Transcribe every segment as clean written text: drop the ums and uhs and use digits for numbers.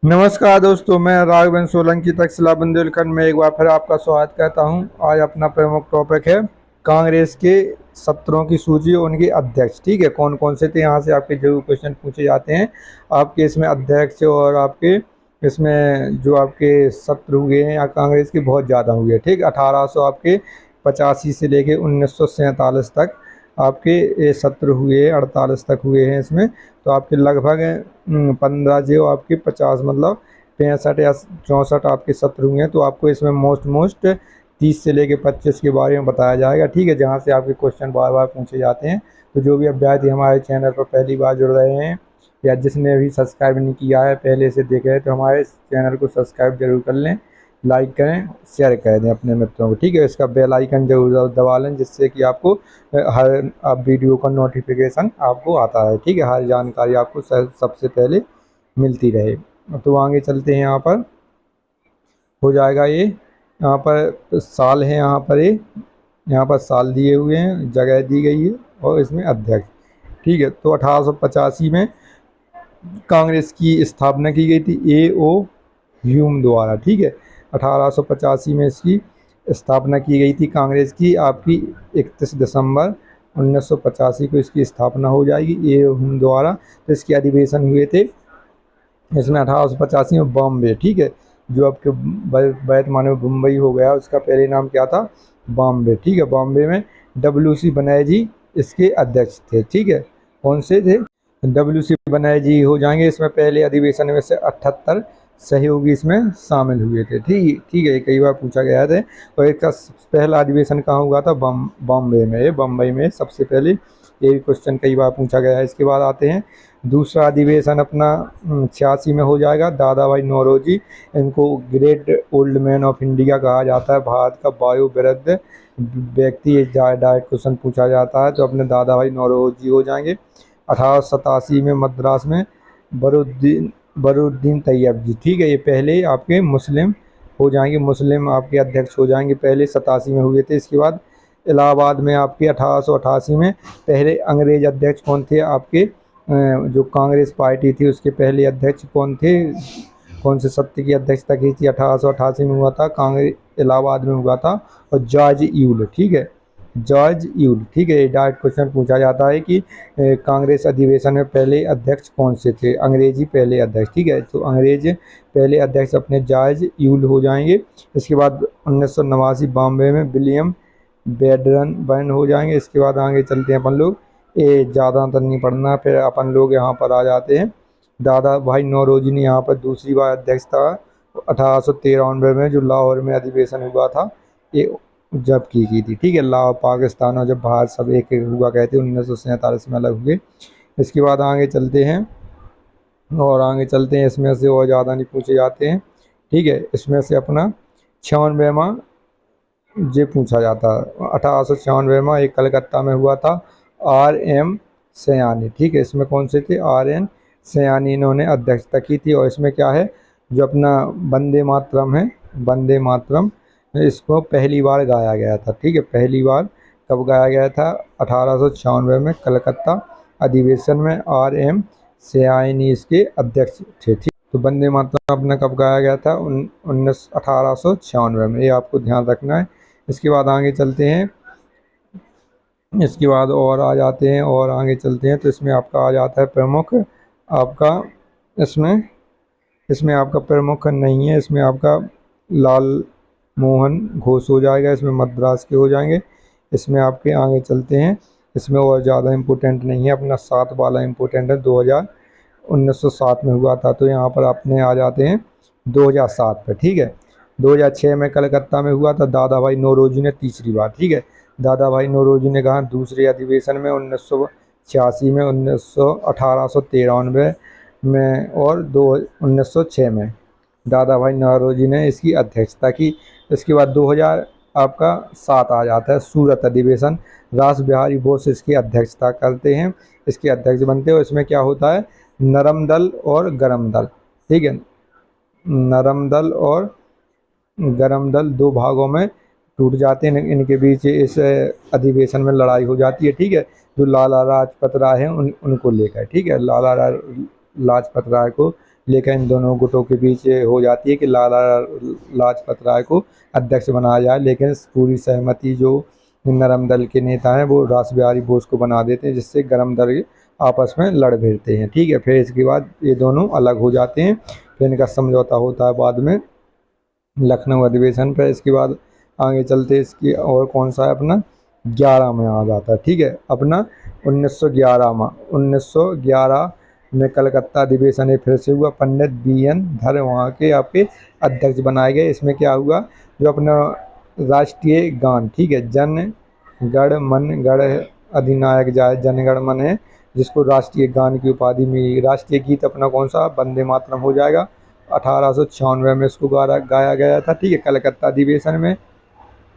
नमस्कार दोस्तों, मैं राघवेंद्र सोलंकी तक्षशिला बुंदेलखंड में एक बार फिर आपका स्वागत करता हूं। आज अपना प्रमुख टॉपिक है कांग्रेस के सत्रों की सूची और उनके अध्यक्ष। ठीक है, कौन कौन से थे, यहाँ से आपके जरूर क्वेश्चन पूछे जाते हैं। आपके इसमें अध्यक्ष और आपके इसमें जो आपके सत्र हुए हैं या कांग्रेस के बहुत ज़्यादा हुए। ठीक, 1800 आपके 85 से लेके 1947 तक आपके ये सत्र हुए, 48 तक हुए हैं इसमें। तो आपके लगभग 15 जो आपके 50 मतलब 65 या 64 आपके सत्र हुए हैं। तो आपको इसमें मोस्ट 30 से लेके 25 के बारे में बताया जाएगा। ठीक है, जहाँ से आपके क्वेश्चन बार बार पूछे जाते हैं। तो जो भी अभ्यर्थी हमारे चैनल पर पहली बार जुड़ रहे हैं या जिसने अभी सब्सक्राइब नहीं किया है, पहले से देखे हैं, तो हमारे चैनल को सब्सक्राइब जरूर कर लें, लाइक करें, शेयर कर दें अपने मित्रों को। ठीक है, इसका बेल आइकन जरूर दबा लें, जिससे कि आपको हर वीडियो का नोटिफिकेशन आपको आता है। ठीक है, हर जानकारी आपको सबसे पहले मिलती रहे। तो आगे चलते हैं, यहाँ पर हो जाएगा ये, यहाँ पर साल है, यहाँ पर साल दिए हुए हैं, जगह दी गई है और इसमें अध्यक्ष। ठीक है, तो 1885 में कांग्रेस की स्थापना की गई थी A.O. ह्यूम द्वारा। ठीक है, 1885 में इसकी स्थापना की गई थी कांग्रेस की। आपकी 31 दिसंबर 1985 को इसकी स्थापना हो जाएगी A.O. ह्यूम द्वारा। तो इसके अधिवेशन हुए थे इसमें 1885 में बॉम्बे। ठीक है, जो आपके बैत माने मुंबई हो गया, उसका पहले नाम क्या था, बॉम्बे। ठीक है, बॉम्बे में W.C. बनर्जी इसके अध्यक्ष थे। ठीक है, कौन से थे, W.C. बनर्जी हो जाएंगे। इसमें पहले अधिवेशन में से 78 सहयोगी इसमें शामिल हुए थे। ठीक है, कई बार पूछा गया था। और इसका पहला अधिवेशन कहाँ हुआ था, बॉम्बे में, बम्बई में सबसे पहले। ये क्वेश्चन कई बार पूछा गया है। इसके बाद आते हैं दूसरा अधिवेशन अपना 86 में हो जाएगा। दादा भाई नौरोजी, इनको great old man of India कहा जाता है, भारत का वायु वृद्ध व्यक्ति। डायरेक्ट क्वेश्चन पूछा जाता है तो अपने दादा भाई नौरोजी हो जाएंगे। 1887 में मद्रास में बरूद्दीन तैयब जी। ठीक है, ये पहले आपके मुस्लिम हो जाएंगे, मुस्लिम आपके अध्यक्ष हो जाएंगे, पहले 87 में हुए थे। इसके बाद इलाहाबाद में आपके 1888 में पहले अंग्रेज अध्यक्ष कौन थे आपके, जो कांग्रेस पार्टी थी उसके पहले अध्यक्ष कौन थे, कौन से सत्य की अध्यक्षता की थी, 1888 में हुआ था, कांग्रेस इलाहाबाद में हुआ था, और जॉर्ज यूल। ठीक है, जॉर्ज यूल। ठीक है, डायरेक्ट क्वेश्चन पूछा जाता है कि कांग्रेस अधिवेशन में पहले अध्यक्ष कौन से थे, अंग्रेजी पहले अध्यक्ष। ठीक है, तो अंग्रेज पहले अध्यक्ष अपने जॉर्ज यूल हो जाएंगे। इसके बाद 1989 बॉम्बे में विलियम बैन हो जाएंगे। इसके बाद आगे चलते हैं अपन लोग, ये ज़्यादा अंतर नहीं पढ़ना। फिर अपन लोग यहाँ पर आ जाते हैं, दादा भाई नौरोजी ने यहाँ पर दूसरी बार अध्यक्ष था 1893 में, जो लाहौर में अधिवेशन हुआ था, ये जब की गई थी। ठीक है, लाहौर पाकिस्तान और जब भारत सब एक एक हुआ कहते 1947 में अलग हुए। इसके बाद आगे चलते हैं इसमें से और ज़्यादा नहीं पूछे जाते हैं। ठीक है, इसमें से अपना 96वां ये पूछा जाता है। 1896 में एक कलकत्ता में हुआ था, R.M. सयानी। ठीक है, इसमें कौन से थे, R.N. सयानी, इन्होंने अध्यक्षता की थी। और इसमें क्या है, जो अपना वंदे मातरम है, वंदे मातरम, इसको पहली बार गाया गया था। ठीक है, पहली बार कब गाया गया था, 1896 में कलकत्ता अधिवेशन में R.M. सयानी इसके अध्यक्ष थे। ठीक, तो वंदे मातरम अपना कब गाया गया था, 1896 में, ये आपको ध्यान रखना है। इसके बाद आगे चलते हैं, इसके बाद और आ जाते हैं और आगे चलते हैं। तो इसमें आपका आ जाता है प्रमुख आपका, इसमें आपका प्रमुख नहीं है, इसमें आपका लाल मोहन घोष हो जाएगा, इसमें मद्रास के हो जाएंगे। इसमें आपके आगे चलते हैं, इसमें और ज़्यादा इम्पोर्टेंट नहीं है, अपना 7 वाला इम्पोर्टेंट है, 1907 में हुआ था। तो यहाँ पर अपने आ जाते हैं 2007 पे। ठीक है, 2006 में कलकत्ता में हुआ था, दादा भाई नौरोजी ने तीसरी बार। ठीक है, दादा भाई नौरोजी ने कहा दूसरे अधिवेशन में 1986 में, 1893 में और 1906 में दादा भाई नौरोजी ने इसकी अध्यक्षता की। इसके बाद 2000 आपका 7 आ जाता है, सूरत अधिवेशन, रास बिहारी बोस इसकी अध्यक्षता करते हैं, इसके अध्यक्ष बनते हैं। और इसमें क्या होता है, नरम दल और गरम दल। ठीक है, नरम दल और गरम दल दो भागों में टूट जाते हैं, इनके बीच इस अधिवेशन में लड़ाई हो जाती है। ठीक है, जो लाला लाजपत राय हैं उनको लेकर। ठीक है, लाला लाजपत राय को लेकिन इन दोनों गुटों के बीच हो जाती है कि लाला लाजपत राय को अध्यक्ष बनाया जाए, लेकिन पूरी सहमति जो नरम दल के नेता हैं वो रास बिहारी बोस को बना देते हैं, जिससे गरम दल आपस में लड़ भिड़ते हैं। ठीक है, फिर इसके बाद ये दोनों अलग हो जाते हैं, फिर इनका समझौता होता है बाद में लखनऊ अधिवेशन पे। इसके बाद आगे चलते इसकी और कौन सा है अपना 11 में आ जाता है। ठीक है, अपना 1911 में कलकत्ता अधिवेशन ये फिर से हुआ। पंडित BN धर वहाँ के आपके अध्यक्ष बनाए गए। इसमें क्या हुआ, जो अपना राष्ट्रीय गान, ठीक है, जन गण मन गण अधिनायक जाय जन गण मन है, जिसको राष्ट्रीय गान की उपाधि मिली। राष्ट्रीय गीत अपना कौन सा, वंदे मातरम हो जाएगा। 1896 में इसको गाया गया था। ठीक है, कलकत्ता अधिवेशन में।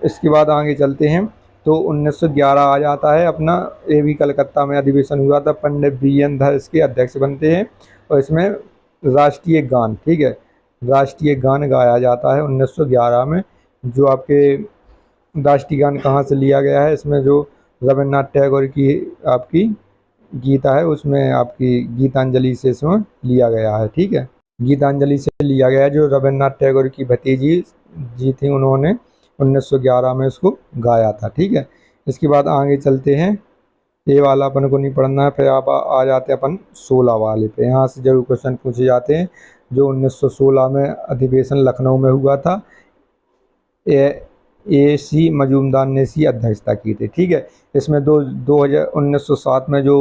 इसके बाद आगे चलते हैं तो 1911 आ जाता है अपना, ये भी कलकत्ता में अधिवेशन हुआ था। पंडित BN धर इसके अध्यक्ष बनते हैं और इसमें राष्ट्रीय गान, ठीक है, राष्ट्रीय गान गाया जाता है 1911 में। जो आपके राष्ट्रीय गान कहाँ से लिया गया है, इसमें जो रविन्द्रनाथ टैगोर की आपकी गीता है उसमें आपकी गीतांजलि से इसमें लिया गया है। ठीक है, गीतांजलि से लिया गया है, जो रविन्द्रनाथ टैगोर की भतीजी जी थी, उन्होंने 1911 में इसको गाया था। ठीक है, इसके बाद आगे चलते हैं, ये वाला अपन को नहीं पढ़ना है। फिर आप आ जाते हैं अपन 16 वाले पे। यहाँ से जरूर क्वेश्चन पूछे जाते हैं। जो 1916 में अधिवेशन लखनऊ में हुआ था, AC मजूमदार ने इसकी अध्यक्षता की थी। ठीक है, इसमें 1907 में जो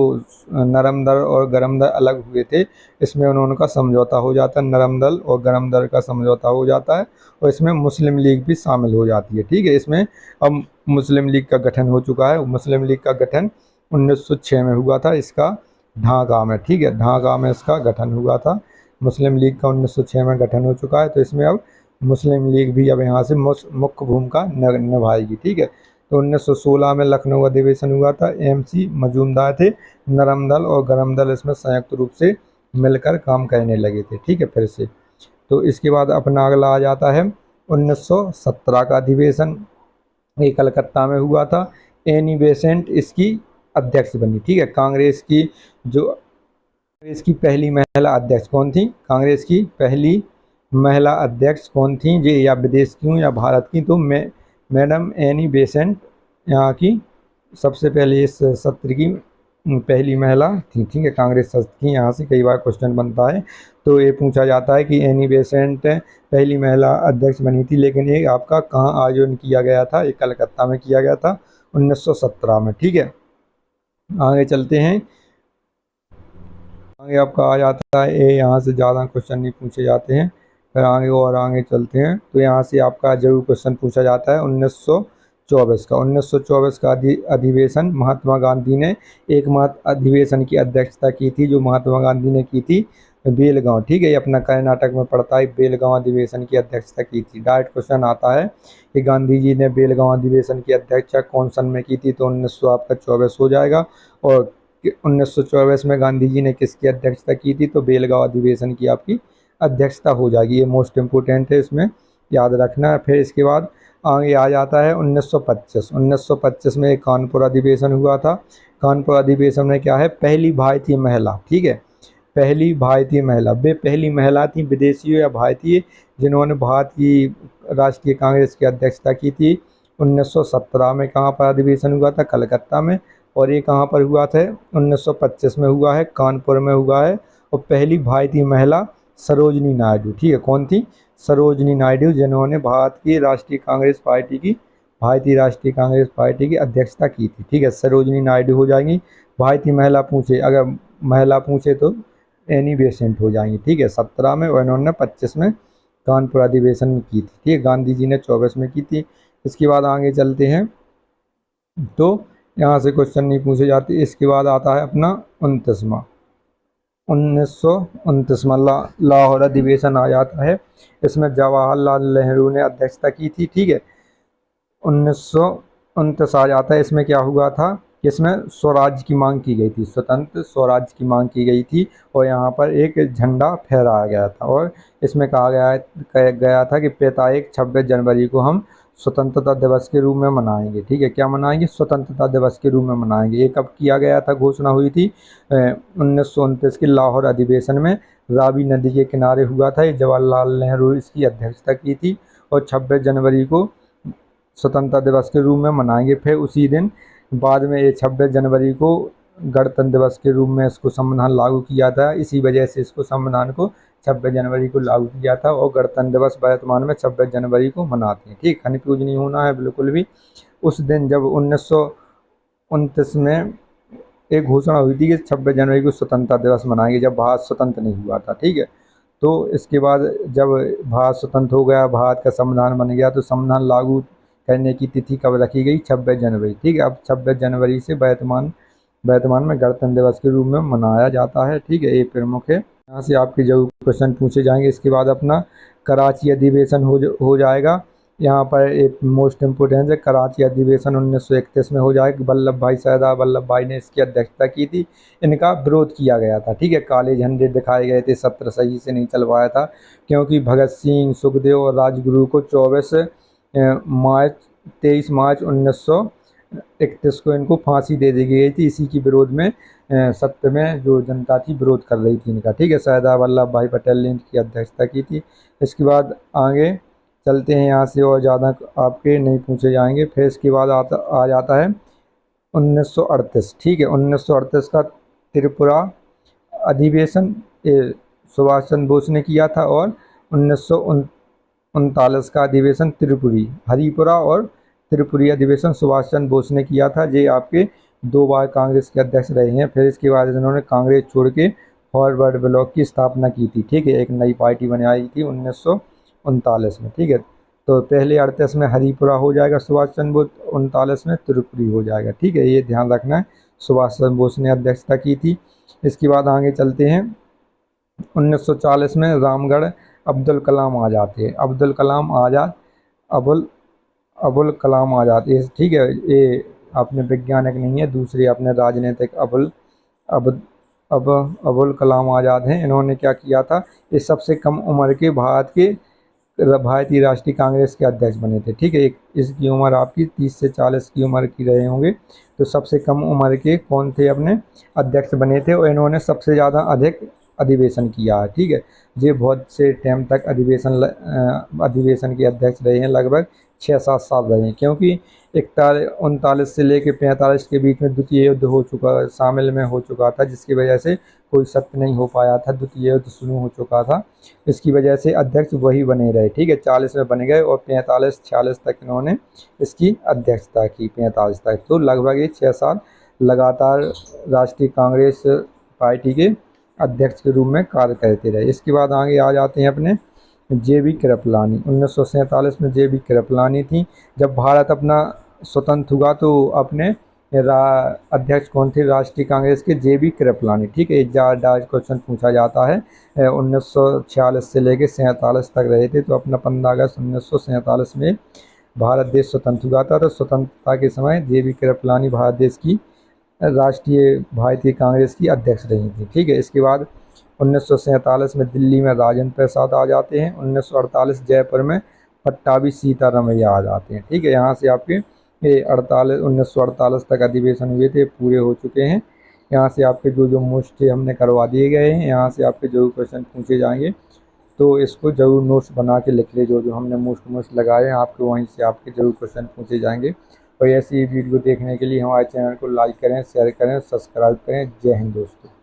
नरम दल और गरम दल अलग हुए थे, इसमें उन्होंने का समझौता हो जाता है, नरम दल और गरम दल का समझौता हो जाता है, और इसमें मुस्लिम लीग भी शामिल हो जाती है। ठीक है, इसमें अब मुस्लिम लीग का गठन हो चुका है। मुस्लिम लीग का गठन 1906 में हुआ था, इसका ढाका में। ठीक है, ढाका में इसका गठन हुआ था। मुस्लिम लीग का 1906 में गठन हो चुका है, तो इसमें अब मुस्लिम लीग भी अब यहाँ से मुख्य भूमिका निभाएगी। ठीक है, तो 1916 में लखनऊ अधिवेशन हुआ था। MC मजूमदार थे, नरम दल और गरम दल इसमें संयुक्त रूप से मिलकर काम करने लगे थे। ठीक है, फिर से तो इसके बाद अपना अगला आ जाता है 1917 का अधिवेशन, ये कलकत्ता में हुआ था। एनी बेसेंट इसकी अध्यक्ष बनी। ठीक है, कांग्रेस की पहली महिला अध्यक्ष कौन थी, कांग्रेस की पहली महिला अध्यक्ष कौन थी, ये या विदेश की हूँ या भारत की, तो मैडम एनी बेसेंट यहाँ की सबसे पहले इस सत्र की पहली महिला थी। ठीक है, कांग्रेस सत्र की, यहाँ से कई बार क्वेश्चन बनता है, तो ये पूछा जाता है कि एनी बेसेंट पहली महिला अध्यक्ष बनी थी, लेकिन ये आपका कहाँ आयोजन किया गया था, ये कलकत्ता में किया गया था 1917 में। ठीक है, आगे चलते हैं, आगे आपका आ जाता है, ये यहाँ से ज़्यादा क्वेश्चन नहीं पूछे जाते हैं। फिर आगे चलते हैं, तो यहाँ से आपका जरूर क्वेश्चन पूछा जाता है 1924 का अधिवेशन। महात्मा गांधी ने एकमात्र अधिवेशन की अध्यक्षता की थी, जो महात्मा गांधी ने की थी बेलगांव। ठीक है, ये अपना कर्नाटक में पड़ता है। बेलगांव अधिवेशन की अध्यक्षता की थी। डायरेक्ट क्वेश्चन आता है कि गांधी जी ने बेलगांव अधिवेशन की अध्यक्षता कौन सन में की थी, तो 1924 हो जाएगा। और 1924 में गांधी जी ने किसकी अध्यक्षता की थी, तो बेलगांव अधिवेशन की आपकी अध्यक्षता हो जाएगी। ये मोस्ट इम्पोर्टेंट है, इसमें याद रखना है। फिर इसके बाद आगे आ जाता है 1925 में एक कानपुर अधिवेशन हुआ था। कानपुर अधिवेशन में क्या है, पहली भारतीय महिला, ठीक है, पहली भारतीय महिला, वे पहली महिला थी विदेशी या भारतीय जिन्होंने भारत की राष्ट्रीय कांग्रेस की अध्यक्षता की थी। 1917 में कहाँ पर अधिवेशन हुआ था, कलकत्ता में। और ये कहाँ पर हुआ था, 1925 में हुआ है, कानपुर में हुआ है। और पहली भारतीय महिला सरोजनी नायडू, ठीक है, कौन थी, सरोजनी नायडू, जिन्होंने भारतीय राष्ट्रीय कांग्रेस पार्टी की अध्यक्षता की थी। ठीक है, सरोजनी नायडू हो जाएंगी। भारतीय महिला पूछे, अगर महिला पूछे तो एनी बेसेंट हो जाएंगी। ठीक है, 17 में और इन्होंने 25 में कानपुर अधिवेशन में की थी। ठीक है, गांधी जी ने 24 में की थी। इसके बाद आगे चलते हैं, तो यहाँ से क्वेश्चन नहीं पूछे जाते। इसके बाद आता है अपना 1929वां लाहौर अधिवेशन आ जाता है। इसमें जवाहरलाल नेहरू ने अध्यक्षता की थी। ठीक है, 1929 आ जाता है। इसमें क्या हुआ था, इसमें स्वराज की मांग की गई थी, स्वतंत्र स्वराज की मांग की गई थी, और यहाँ पर एक झंडा फहराया गया था। और इसमें कहा गया था कि 26 जनवरी को हम स्वतंत्रता दिवस के रूप में मनाएंगे। ठीक है, क्या मनाएंगे, स्वतंत्रता दिवस के रूप में मनाएंगे। ये कब किया गया था, घोषणा हुई थी 1929 के लाहौर अधिवेशन में। रावी नदी के किनारे हुआ था। ये जवाहरलाल नेहरू इसकी अध्यक्षता की थी और 26 जनवरी को स्वतंत्रता दिवस के रूप में मनाएंगे। फिर उसी दिन बाद में ये 26 जनवरी को गणतंत्र दिवस के रूप में इसको संविधान लागू किया था। इसी वजह से इसको संविधान को 26 जनवरी को लागू किया था और गणतंत्र दिवस वर्तमान में 26 जनवरी को मनाते हैं। ठीक, कन्फ्यूज नहीं होना है बिल्कुल भी। उस दिन जब 1929 में एक घोषणा हुई थी कि 26 जनवरी को स्वतंत्रता दिवस मनाएंगे, जब भारत स्वतंत्र नहीं हुआ था। ठीक है, तो इसके बाद जब भारत स्वतंत्र हो गया, भारत का संविधान बन गया, तो संविधान लागू करने की तिथि कब रखी गई? 26 जनवरी। ठीक है, अब 26 जनवरी से वर्तमान में गणतंत्र दिवस के रूप में मनाया जाता है। ठीक है, ये प्रमुख है। यहाँ से आपके जो क्वेश्चन पूछे जाएंगे। इसके बाद अपना कराची अधिवेशन हो जाएगा। यहाँ पर एक मोस्ट इम्पोर्टेंट है, कराची अधिवेशन 1931 में हो जाएगा। वल्लभ भाई सरदार वल्लभ भाई ने इसकी अध्यक्षता की थी। इनका विरोध किया गया था। ठीक है, काले झंडे दिखाए गए थे, सत्र सही से नहीं चलवाया था, क्योंकि भगत सिंह, सुखदेव और राजगुरु को 23 मार्च 1931 को इनको फांसी दे दी गई थी। इसी के विरोध में सत्य में जो जनता थी विरोध कर रही थी इनका। ठीक है, सरदार वल्लभ भाई पटेल ने इनकी अध्यक्षता की थी। इसके बाद आगे चलते हैं, यहाँ से और ज़्यादा आपके नहीं पूछे जाएंगे। फिर इसके बाद आ जाता है 1938। ठीक है, 1938 का त्रिपुरा अधिवेशन सुभाष चंद्र बोस ने किया था और 1939 का अधिवेशन त्रिपुरी, हरिपुरा और त्रिपुरी अधिवेशन सुभाष चंद्र बोस ने किया था। ये आपके 2 बार कांग्रेस के अध्यक्ष रहे हैं। फिर इसके बाद इन्होंने कांग्रेस छोड़ के फॉरवर्ड ब्लॉक की स्थापना की थी। ठीक है, एक नई पार्टी बनाई थी 1939 में। ठीक है, तो पहले 38 में हरिपुरा हो जाएगा सुभाष चंद्र बोस, 39 में त्रिपुरी हो जाएगा। ठीक है, ये ध्यान रखना है, सुभाष चंद्र बोस ने अध्यक्षता की थी। इसके बाद आगे चलते हैं, 1940 में रामगढ़ अब्दुल कलाम आ जाते हैं। अब्दुल कलाम आज़ाद, अबुल कलाम आज़ाद। ये ठीक है, ये अपने वैज्ञानिक नहीं है, दूसरे अपने राजनीतिक अबुल कलाम आज़ाद हैं। इन्होंने क्या किया था? ये सबसे कम उम्र के भारतीय राष्ट्रीय कांग्रेस के अध्यक्ष बने थे। ठीक है, इसकी उम्र आपकी 30 से 40 की उम्र की रहे होंगे। तो सबसे कम उम्र के कौन थे अपने अध्यक्ष बने थे, और इन्होंने सबसे ज़्यादा अधिक अधिवेशन किया है। ठीक है, ये बहुत से टाइम तक अधिवेशन के अध्यक्ष रहे हैं, लगभग 6-7 साल रहे हैं, क्योंकि 39 से लेकर 45 के बीच में द्वितीय युद्ध हो चुका था, जिसकी वजह से कोई सत्र नहीं हो पाया था। द्वितीय युद्ध शुरू हो चुका था, इसकी वजह से अध्यक्ष वही बने रहे। ठीक है, 40 में बन गए और 45-46 तक इन्होंने इसकी अध्यक्षता की, 45 तक। तो लगभग ये 6 साल लगातार राष्ट्रीय कांग्रेस पार्टी के अध्यक्ष के रूप में कार्य करते रहे। इसके बाद आगे आ जाते हैं अपने JB कृपलानी। 1947 में JB कृपलानी थी। जब भारत अपना स्वतंत्र हुआ तो अपने अध्यक्ष कौन थे राष्ट्रीय कांग्रेस के? JB कृपलानी। ठीक है, डायरेक्ट क्वेश्चन पूछा जाता है। 1946 से लेकर 47 तक रहे थे, तो अपना 15 अगस्त 1947 में भारत देश स्वतंत्र हुआ था। तो स्वतंत्रता के समय JB कृपलानी भारत देश की भारतीय कांग्रेस की अध्यक्ष रही थी। ठीक है, इसके बाद 1947 में दिल्ली में राजेंद्र प्रसाद आ जाते हैं। 1948 जयपुर में पट्टाभी सीतारमैया आ जाते हैं। ठीक है, यहाँ से आपके 1948 तक अधिवेशन हुए थे, पूरे हो चुके हैं। यहाँ से आपके जो मोस्ट थे हमने करवा दिए गए हैं। यहाँ से आपके जो क्वेश्चन पूछे जाएंगे, तो इसको जरूर नोट्स बना के लिख ले। जो हमने मोस्ट लगाए हैं, आपके वहीं से आपके जरूर क्वेश्चन पूछे जाएंगे। और ऐसी वीडियो देखने के लिए हमारे चैनल को लाइक करें, शेयर करें, सब्सक्राइब करें। जय हिंद दोस्तों।